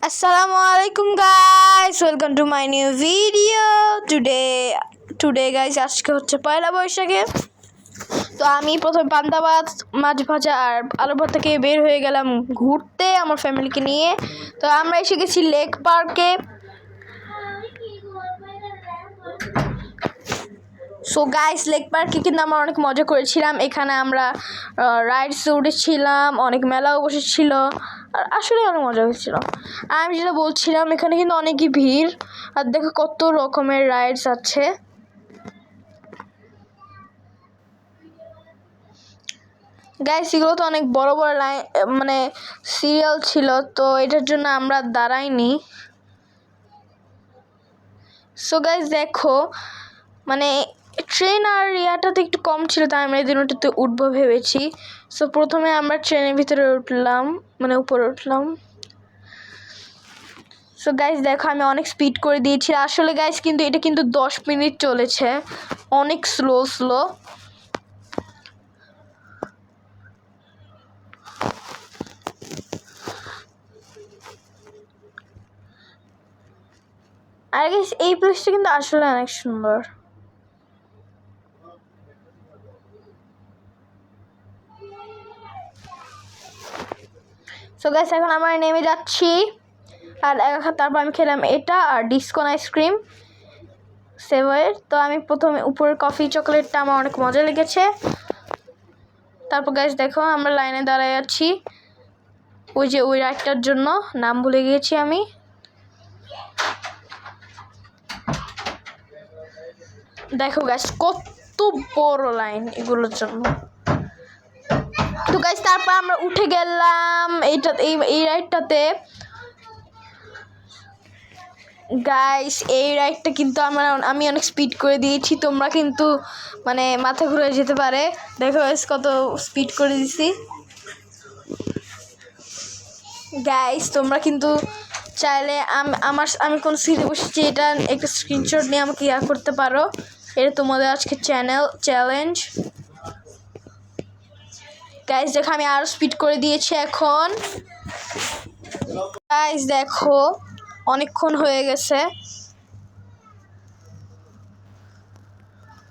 Assalamualaikum guys, welcome to my new video. Today guys, আজকে হচ্ছে পয়লা বৈশাখে। তো আমি প্রথমে পান্তা ভাত, মাছ ভাজা আর আলু ভর্তা খেয়ে বের হয়ে গেলাম ঘুরতে আমার ফ্যামিলিকে নিয়ে। তো আমরা এসে গেছি লেক পার্কে। সো গাইস, লেক পার্কে কিন্তু আমরা অনেক মজা করেছিলাম। এখানে আমরা রাইডসে উঠেছিলাম, অনেক মেলাও বসেছিল, আর আসলে অনেক মজা হয়েছিল। আর আমি যেটা বলছিলাম, এখানে কিন্তু অনেকই ভিড়, আর দেখো কত রকমের রাইডস আছে। গাইস, এগুলো তো অনেক বড় বড় লাইন, মানে সিরিয়াল ছিল, তো এটার জন্য আমরা দাঁড়াইনি। সো গাইস দেখো, মানে ট্রেন আর ইয়াটাতে একটু কম ছিল, তাই আমরা এই দিনটাতে উঠবো ভেবেছি। সো প্রথমে আমরা ট্রেনের ভিতরে উঠলাম, মানে উপরে উঠলাম। সো গাইস দেখো, আমি অনেক স্পিড করে দিয়েছি। আসলে গাইস কিন্তু এটা কিন্তু 10 মিনিট চলেছে, অনেক স্লো। আর গাইস এই প্লেসটা কিন্তু আসলে অনেক সুন্দর। সো গাইস এখন আমরা নেমে যাচ্ছি, আর তারপর আমি খেলাম এটা আর ডিসকন আইসক্রিম সেভের। তো আমি প্রথমে উপরের কফি চকলেটটা আমার অনেক মজা লেগেছে। তারপর গাইস দেখো, আমরা লাইনে দাঁড়ায় আছি ওই রাইডটার জন্য, নাম ভুলে গিয়েছি আমি। দেখো গাইস কত বড় লাইন এগুলোর জন্য। তো গাইস তারপর আমরা উঠে গেলাম এই রাইডটাতে। গাইস এই রাইডটা কিন্তু আমি অনেক স্পিড করে দিয়েছি, তোমরা কিন্তু মানে মাথা ঘুরে যেতে পারে। দেখো গাইস কত স্পিড করে দিছি। গাইস তোমরা কিন্তু চাইলে আমি কোন সিটে বসেছি এটা একটা স্ক্রিনশট নিয়ে আমাকে করতে পারো। এটা তোমাদের আজকে চ্যালেঞ্জ। গাইস দেখো, আমি আরো স্পিড করে দিয়েছি এখন। গাইস দেখো অনেকক্ষণ হয়ে গেছে।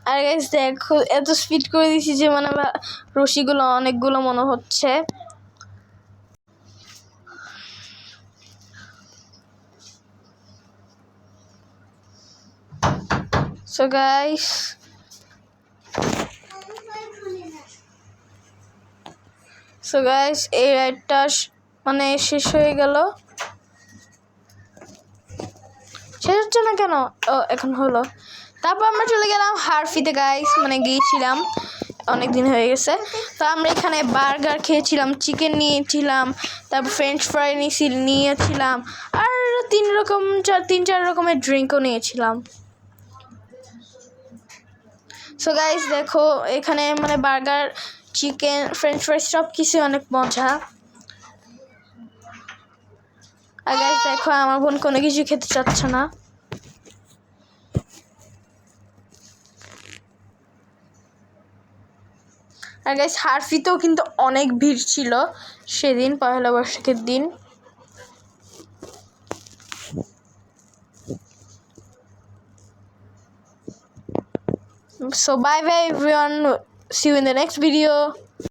আর গাইস দেখো এত স্পিড করে দিয়েছি যে মানে রশিগুলো অনেকগুলো মনে হচ্ছে। সো গাইস এই রাইডটা মানে শেষ হয়ে গেল। শেষ হচ্ছে না কেন? এখন হলো। তারপর আমরা চলে গেলাম হারফিতে গাইস, মানে গিয়েছিলাম, অনেক দিন হয়ে গেছে। তো আমরা এখানে বার্গার খেয়েছিলাম, চিকেন নিয়েছিলাম, তারপর ফ্রেঞ্চ ফ্রাই নিয়েছিলাম, আর 3-4 রকমের ড্রিঙ্কও নিয়েছিলাম। সো গাইস দেখো এখানে মানে বার্গার, চিকেন, ফ্রেঞ্চ ফ্রাই সব কিছু অনেক মজা। আর গাইস দেখো আমার বোন কোনো কিছু খেতে চাচ্ছে না। আর গাইস হারফিতেও কিন্তু অনেক ভিড় ছিল সেদিন, পয়লা বৈশাখের দিন। So bye everyone, see you in the next video.